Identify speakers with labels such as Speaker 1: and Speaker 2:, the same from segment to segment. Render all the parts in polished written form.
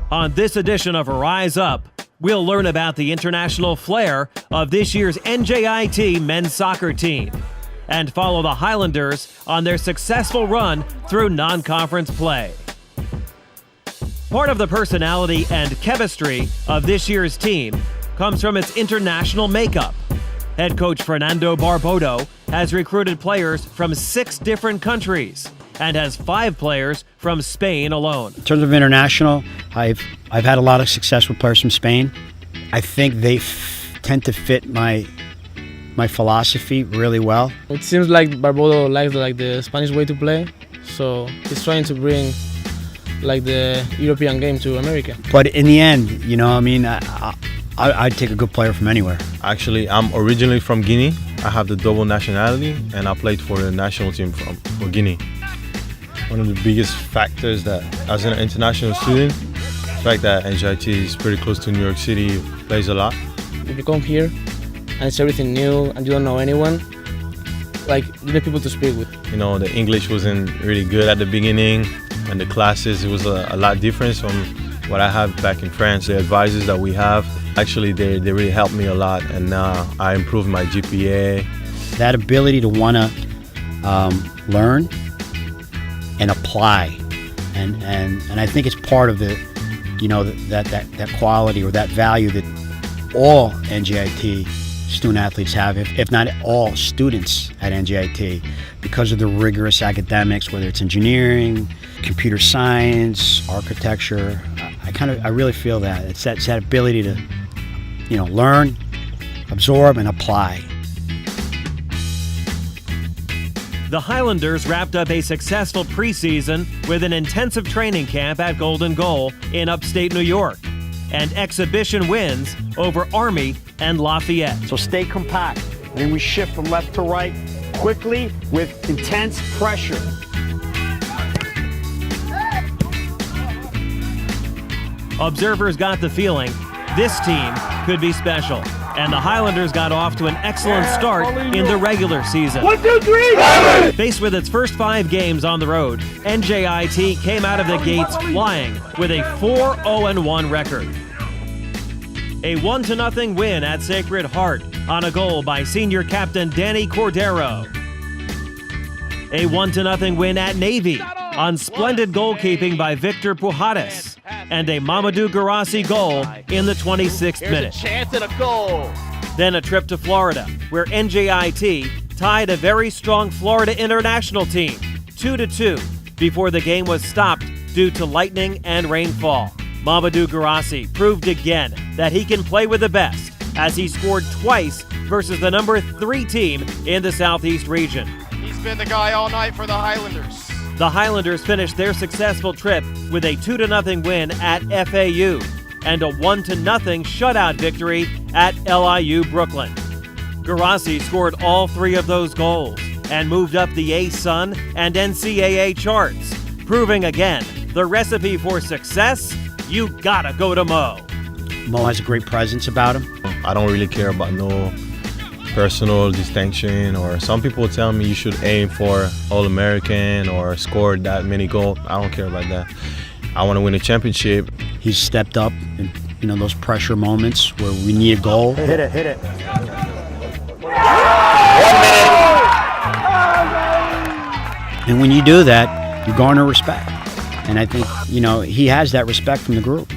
Speaker 1: On this edition of Rise Up, we'll learn about the international flair of this year's NJIT men's soccer team and follow the Highlanders on their successful run through non-conference play. Part of the personality and chemistry of this year's team comes from its international makeup. Head coach Fernando Barbodo has recruited players from 6 different countries and has 5 players from Spain alone.
Speaker 2: In terms of international, I've had a lot of success with players from Spain. I think they tend to fit my philosophy really well.
Speaker 3: It seems like Barbodo likes the Spanish way to play, so he's trying to bring the European game to America.
Speaker 2: But in the end, I'd take a good player from anywhere.
Speaker 4: Actually, I'm originally from Guinea. I have the double nationality, and I played for the national team for Guinea. One of the biggest factors that, as an international student, the fact that NJIT is pretty close to New York City plays a lot.
Speaker 3: If you come here and it's everything new and you don't know anyone, you need people to speak with.
Speaker 4: The English wasn't really good at the beginning, and the classes, it was a lot different from what I have back in France. The advisors that we have, actually, they really helped me a lot, and now I improved my GPA.
Speaker 2: That ability to want to learn and apply, and I think it's part of the, that quality or that value that all NJIT student athletes have, if not all students at NJIT, because of the rigorous academics, whether it's engineering, computer science, architecture. I really feel that it's that ability to, learn, absorb, and apply.
Speaker 1: The Highlanders wrapped up a successful preseason with an intensive training camp at Golden Goal in upstate New York and exhibition wins over Army and Lafayette.
Speaker 5: So stay compact, and then we shift from left to right quickly with intense pressure.
Speaker 1: Observers got the feeling this team could be special, and the Highlanders got off to an excellent start in the regular season.
Speaker 5: 1, 2, 3!
Speaker 1: Faced with its first 5 games on the road, NJIT came out of the gates flying with a 4-0-1 record. A 1-0 win at Sacred Heart on a goal by senior captain Danny Cordero. A 1-0 win at Navy on splendid goalkeeping by Victor Pujadas, and a Mamadou Garassi goal in the 26th minute.
Speaker 6: Here's a chance and a goal.
Speaker 1: Then a trip to Florida, where NJIT tied a very strong Florida international team 2-2 before the game was stopped due to lightning and rainfall. Mamadou Garassi proved again that he can play with the best, as he scored twice versus the number 3 team in the Southeast region.
Speaker 6: He's been the guy all night for the Highlanders.
Speaker 1: The Highlanders finished their successful trip with a 2-0 win at FAU and a 1-0 shutout victory at LIU Brooklyn. Garassi scored all 3 of those goals and moved up the ASUN and NCAA charts, proving again the recipe for success, you gotta go to Mo.
Speaker 2: Mo has a great presence about him.
Speaker 4: I don't really care about no personal distinction, or some people tell me you should aim for All-American or score that many goals. I don't care about that. I want to win a championship.
Speaker 2: He's stepped up in those pressure moments where we need a goal.
Speaker 5: Hit it.
Speaker 2: And when you do that, you garner respect. And I think, he has that respect from the group.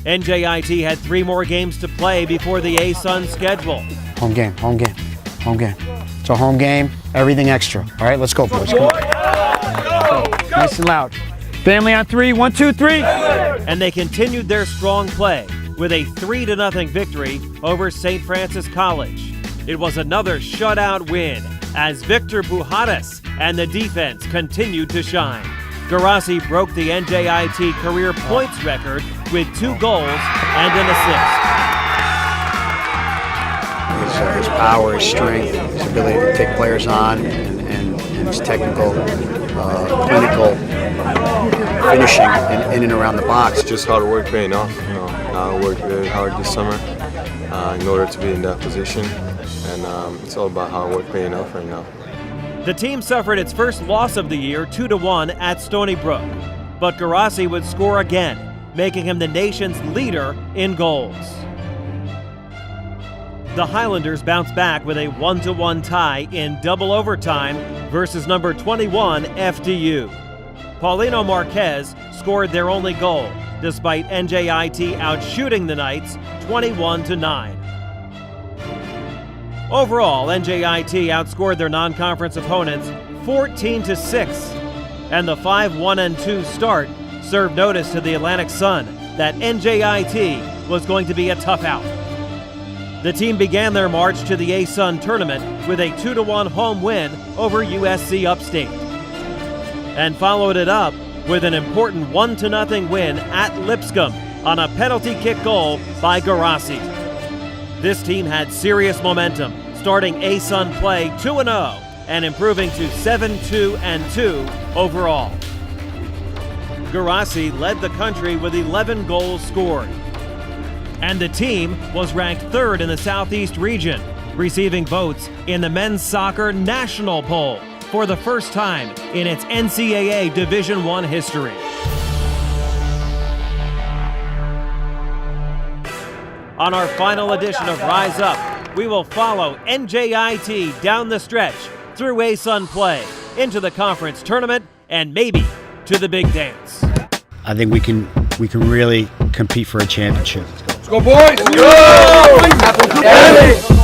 Speaker 1: NJIT had 3 more games to play before the ASUN schedule.
Speaker 2: Home game. It's a home game, everything extra. All right, let's go, boys. Come on. Nice and loud.
Speaker 5: Family on 3, 1, 2, 3!
Speaker 1: And they continued their strong play with a 3-0 victory over St. Francis College. It was another shutout win as Victor Pujadas and the defense continued to shine. Garassi broke the NJIT career points record with 2 goals and an assist.
Speaker 2: His power, his strength, his ability to take players on, and his technical, clinical finishing in and around the box.
Speaker 4: Just hard work paying off. I worked very hard this summer in order to be in that position, and it's all about hard work paying off right now.
Speaker 1: The team suffered its first loss of the year 2-1 at Stony Brook, but Garassi would score again making him the nation's leader in goals. The Highlanders bounced back with a 1-1 tie in double overtime versus number 21 FDU. Paulino Marquez scored their only goal, despite NJIT outshooting the Knights 21-9. Overall, NJIT outscored their non-conference opponents 14-6, and the 5-1-2 start served notice to the Atlantic Sun that NJIT was going to be a tough out. The team began their march to the A-Sun tournament with a 2-1 home win over USC Upstate, and followed it up with an important 1-0 win at Lipscomb on a penalty kick goal by Garassi. This team had serious momentum, starting A-Sun play 2-0 and improving to 7-2-2 overall. Garassi led the country with 11 goals scored, and the team was ranked third in the Southeast region, receiving votes in the men's soccer national poll for the first time in its NCAA Division I history. On our final edition of Rise Up, we will follow NJIT down the stretch through A-Sun play, into the conference tournament, and maybe to the big dance.
Speaker 2: I think we can really compete for a championship.
Speaker 7: Let's go, boys! Go!